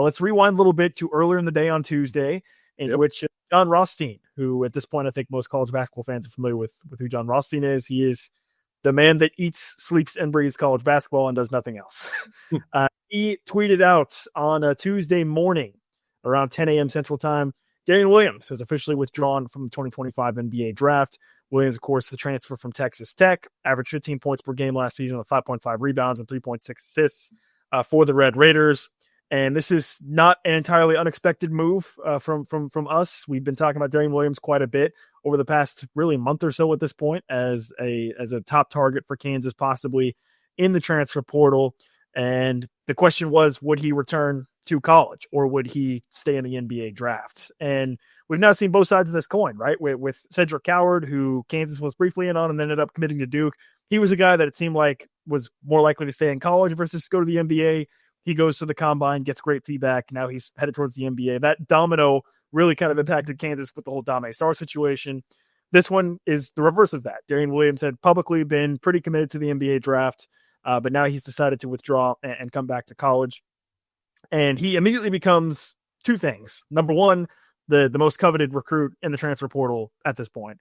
let's rewind a little bit to earlier in the day on Tuesday, in which John Rothstein, who at this point I think most college basketball fans are familiar with who John Rothstein is. He is the man that eats, sleeps, and breathes college basketball and does nothing else. He tweeted out on a Tuesday morning around 10 a.m. Central Time, Darrion Williams has officially withdrawn from the 2025 NBA draft. Williams, of course, the transfer from Texas Tech, averaged 15 points per game last season with 5.5 rebounds and 3.6 assists for the Red Raiders. And this is not an entirely unexpected move from us. We've been talking about Darrion Williams quite a bit over the past really month or so at this point as a top target for Kansas, possibly in the transfer portal. And the question was, would he return to college or would he stay in the NBA draft? And we've now seen both sides of this coin, right? With Cedric Coward, who Kansas was briefly in on and then ended up committing to Duke. He was a guy that it seemed like was more likely to stay in college versus go to the NBA. He goes to the combine, gets great feedback. Now he's headed towards the NBA. That domino really kind of impacted Kansas with the whole Dame Star situation. This one is the reverse of that. Darrion Williams had publicly been pretty committed to the NBA draft, but now he's decided to withdraw and come back to college. And he immediately becomes two things. Number one, the most coveted recruit in the transfer portal at this point,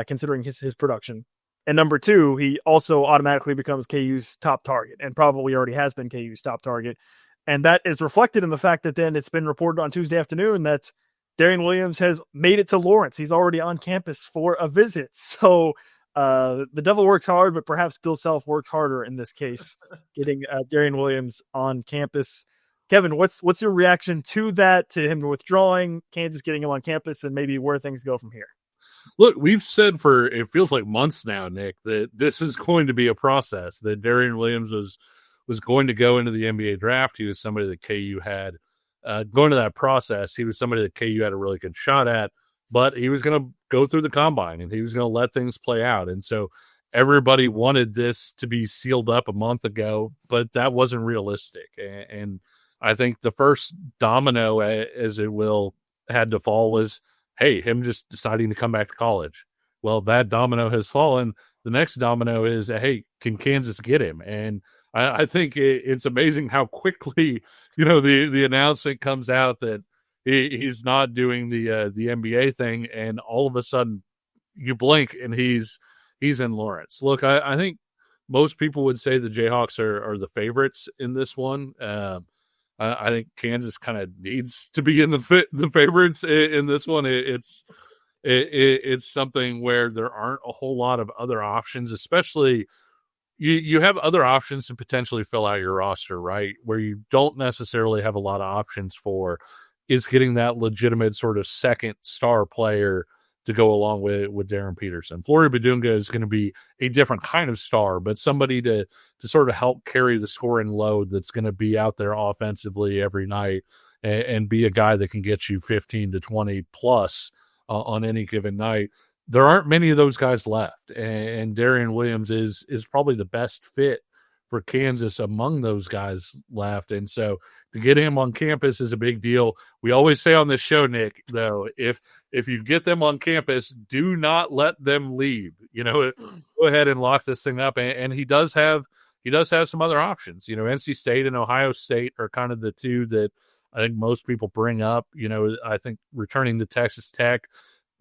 considering his production. And number two, he also automatically becomes KU's top target and probably already has been KU's top target. And that is reflected in the fact that then it's been reported on Tuesday afternoon that Darrion Williams has made it to Lawrence. He's already on campus for a visit. So the devil works hard, but perhaps Bill Self works harder in this case, getting Darrion Williams on campus. Kevin, what's your reaction to that, to him withdrawing, Kansas getting him on campus, and maybe where things go from here? Look, we've said for, it feels like months now, Nick, that this is going to be a process, that Darrion Williams was going to go into the NBA draft. He was somebody that KU had going to that process. He was somebody that KU had a really good shot at, but he was going to go through the combine and he was going to let things play out. And so everybody wanted this to be sealed up a month ago, but that wasn't realistic. And I think the first domino, as it will, had to fall was, hey, him just deciding to come back to college. Well, that domino has fallen. The next domino is, hey, can Kansas get him? And I think it's amazing how quickly, the announcement comes out that he's not doing the NBA thing, and all of a sudden you blink and he's in Lawrence. Look, I think most people would say the Jayhawks are the favorites in this one. I think Kansas kind of needs to be in the favorites in this one. It's something where there aren't a whole lot of other options, especially you have other options to potentially fill out your roster, right? Where you don't necessarily have a lot of options for is getting that legitimate sort of second star player to go along with Darren Peterson. Flory Badunga is going to be a different kind of star, but somebody to sort of help carry the scoring load that's going to be out there offensively every night and be a guy that can get you 15 to 20 plus on any given night. There aren't many of those guys left, and Darrion Williams is probably the best fit for Kansas among those guys left. And so to get him on campus is a big deal. We always say on this show, Nick, though, if you get them on campus, do not let them leave. Go ahead and lock this thing up. And he does have some other options. NC State and Ohio State are kind of the two that I think most people bring up. I think returning to Texas Tech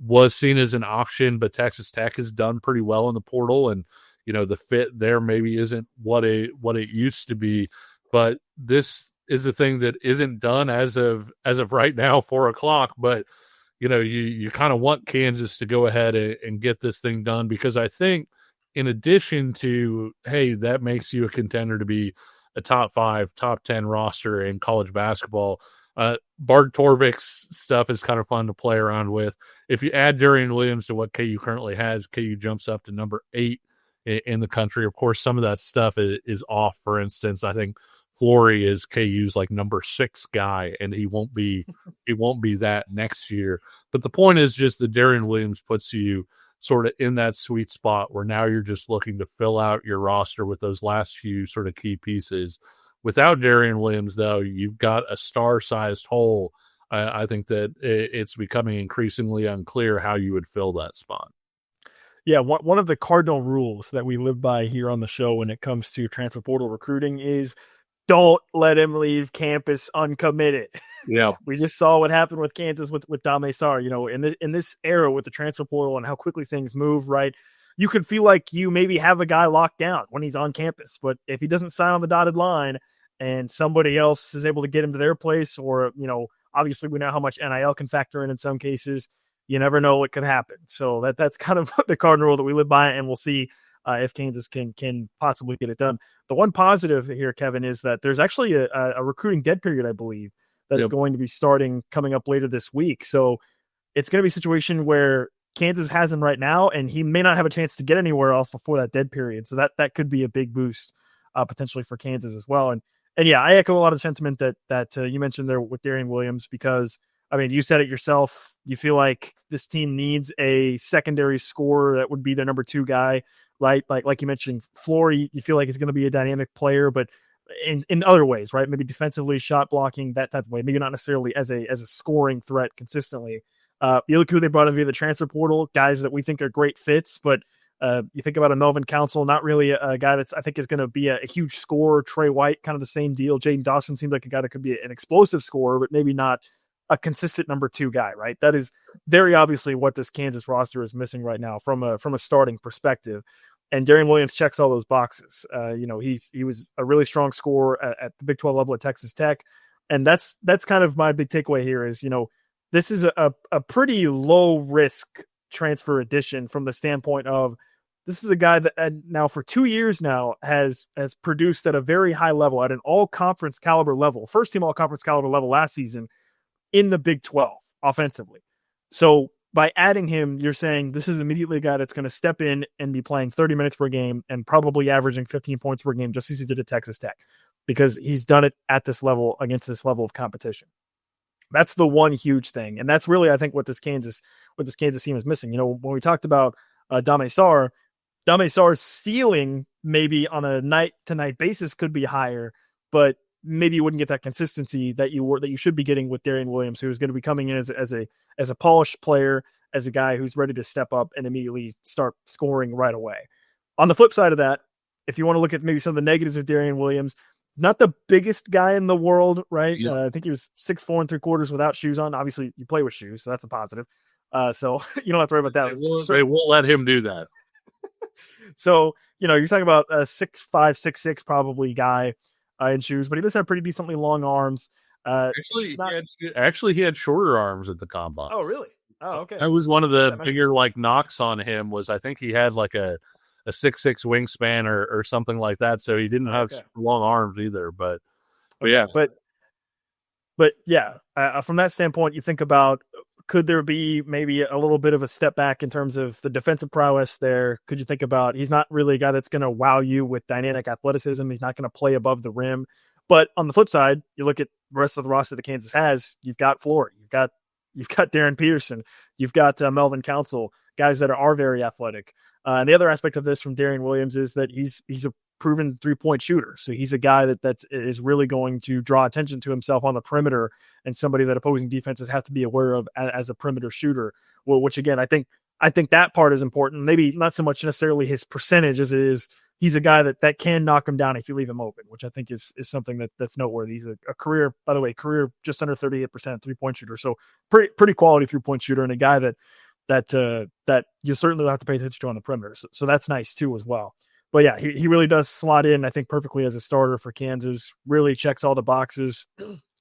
was seen as an option, but Texas Tech has done pretty well in the portal, and the fit there maybe isn't what it used to be. But this is a thing that isn't done as of right now, 4:00. But you kind of want Kansas to go ahead and get this thing done, because I think in addition to, hey, that makes you a contender to be a top 5, top 10 roster in college basketball. Bart Torvik's stuff is kind of fun to play around with. If you add Darrion Williams to what KU currently has, KU jumps up to number 8 in the country. Of course, some of that stuff is off. For instance, I think Flory is KU's like number 6 guy, and he won't be that next year. But the point is just that Darrion Williams puts you sort of in that sweet spot where now you're just looking to fill out your roster with those last few sort of key pieces. Without Darrion Williams, though, you've got a star-sized hole. I think that it's becoming increasingly unclear how you would fill that spot. Yeah, one of the cardinal rules that we live by here on the show when it comes to transfer portal recruiting is don't let him leave campus uncommitted. Yeah. We just saw what happened with Kansas with Dame Sarr. In this era with the transfer portal and how quickly things move, right? You could feel like you maybe have a guy locked down when he's on campus, but if he doesn't sign on the dotted line and somebody else is able to get him to their place, or obviously we know how much NIL can factor in some cases. You never know what could happen. So that's kind of the cardinal rule that we live by, and we'll see if Kansas can possibly get it done. The one positive here, Kevin, is that there's actually a recruiting dead period, I believe, that is going to be starting coming up later this week. So it's going to be a situation where Kansas has him right now, and he may not have a chance to get anywhere else before that dead period. So that could be a big boost potentially for Kansas as well. And yeah, I echo a lot of the sentiment that you mentioned there with Darien Williams, because I mean, you said it yourself. You feel like this team needs a secondary scorer that would be their number 2 guy, right? Like you mentioned, Flory, you feel like he's going to be a dynamic player, but in other ways, right? Maybe defensively, shot blocking, that type of way. Maybe not necessarily as a scoring threat consistently. You look who they brought in via the transfer portal, guys that we think are great fits, but you think about a Melvin Council, not really a guy that's I think is going to be a huge scorer. Trey White, kind of the same deal. Jaden Dawson seems like a guy that could be an explosive scorer, but maybe not a consistent number 2 guy, right? That is very obviously what this Kansas roster is missing right now from a starting perspective. And Darrion Williams checks all those boxes. He was a really strong scorer at the Big 12 level at Texas Tech. And that's kind of my big takeaway here is, this is a pretty low risk transfer addition from the standpoint of this is a guy that now for 2 years now has produced at a very high level, at an all conference caliber level, first team all conference caliber level last season in the Big 12 offensively. So by adding him, you're saying this is immediately a guy that's going to step in and be playing 30 minutes per game and probably averaging 15 points per game, just as he did at Texas Tech, because he's done it at this level against this level of competition. That's the one huge thing. And that's really, I think, what this Kansas team is missing. When we talked about Dame Sarr's ceiling maybe on a night to night basis could be higher, but maybe you wouldn't get that consistency that you should be getting with Darrion Williams, who's going to be coming in as a polished player, as a guy who's ready to step up and immediately start scoring right away. On the flip side of that, if you want to look at maybe some of the negatives of Darrion Williams, he's not the biggest guy in the world, right? Yeah. I think he was 6'4 3/4 without shoes on. Obviously, you play with shoes, so that's a positive. So you don't have to worry about that. They won't let him do that. So, you're talking about a 6'5", 6'6" probably guy in shoes, but he does have pretty decently long arms. Actually, he had shorter arms at the combine. Oh, really? Oh, okay. That was one of the bigger knocks on him was I think he had like a 6'6" wingspan or something like that. So he didn't have long arms either. But yeah. But yeah, from that standpoint, you think about, could there be maybe a little bit of a step back in terms of the defensive prowess there? Could you think about, he's not really a guy that's going to wow you with dynamic athleticism. He's not going to play above the rim. But on the flip side, you look at the rest of the roster that Kansas has, you've got Flory, you've got Darren Peterson, you've got Melvin Council, guys that are very athletic. And the other aspect of this from Darrion Williams is that he's a proven 3-point shooter. So he's a guy that is really going to draw attention to himself on the perimeter, and somebody that opposing defenses have to be aware of as a perimeter shooter. Well, which again, I think that part is important. Maybe not so much necessarily his percentage as it is he's a guy that can knock him down if you leave him open, which I think is something that's noteworthy. He's a career just under 38% 3-point shooter. So pretty quality 3-point shooter, and a guy that you certainly will have to pay attention to on the perimeter. So that's nice too as well. But yeah, he really does slot in, I think, perfectly as a starter for Kansas. Really checks all the boxes.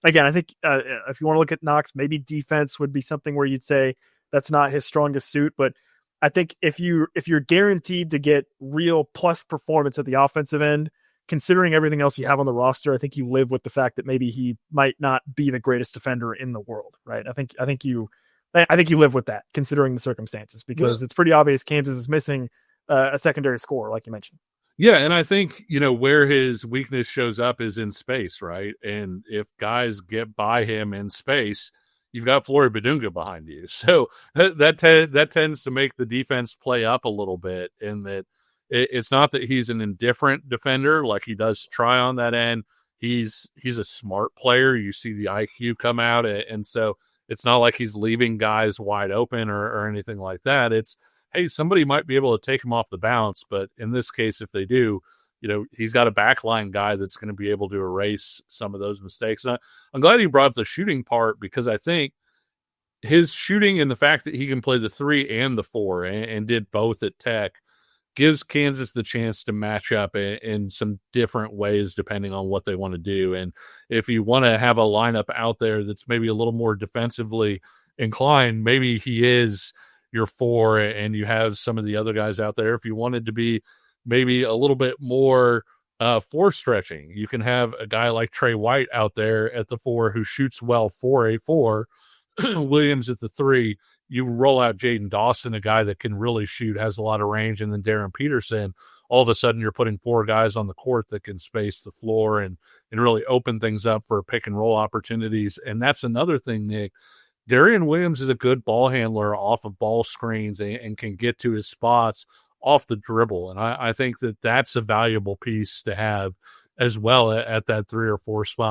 Again, I think if you want to look at Knox, maybe defense would be something where you'd say that's not his strongest suit. But I think if you're guaranteed to get real plus performance at the offensive end, considering everything else you have on the roster, I think you live with the fact that maybe he might not be the greatest defender in the world, right? I think you live with that, considering the circumstances, because it's pretty obvious Kansas is missing a secondary scorer, like you mentioned. Yeah, and I think, where his weakness shows up is in space, right? And if guys get by him in space, you've got Flory Badunga behind you. So that tends to make the defense play up a little bit, in that it's not that he's an indifferent defender, like he does try on that end. He's a smart player. You see the IQ come out, and so it's not like he's leaving guys wide open or anything like that. It's, hey, somebody might be able to take him off the bounce, but in this case, if they do, he's got a backline guy that's going to be able to erase some of those mistakes. And I'm glad he brought up the shooting part, because I think his shooting and the fact that he can play the 3 and the 4 and did both at Tech gives Kansas the chance to match up in some different ways depending on what they want to do. And if you want to have a lineup out there that's maybe a little more defensively inclined, maybe he is your 4 and you have some of the other guys out there. If you wanted to be maybe a little bit more 4 stretching, you can have a guy like Trey White out there at the 4 who shoots well for a 4, Williams at the 3. You roll out Jaden Dawson, a guy that can really shoot, has a lot of range, and then Darren Peterson. All of a sudden, you're putting 4 guys on the court that can space the floor and really open things up for pick and roll opportunities. And that's another thing, Nick. Darrion Williams is a good ball handler off of ball screens and can get to his spots off the dribble. And I think that that's a valuable piece to have as well at that 3 or 4 spot.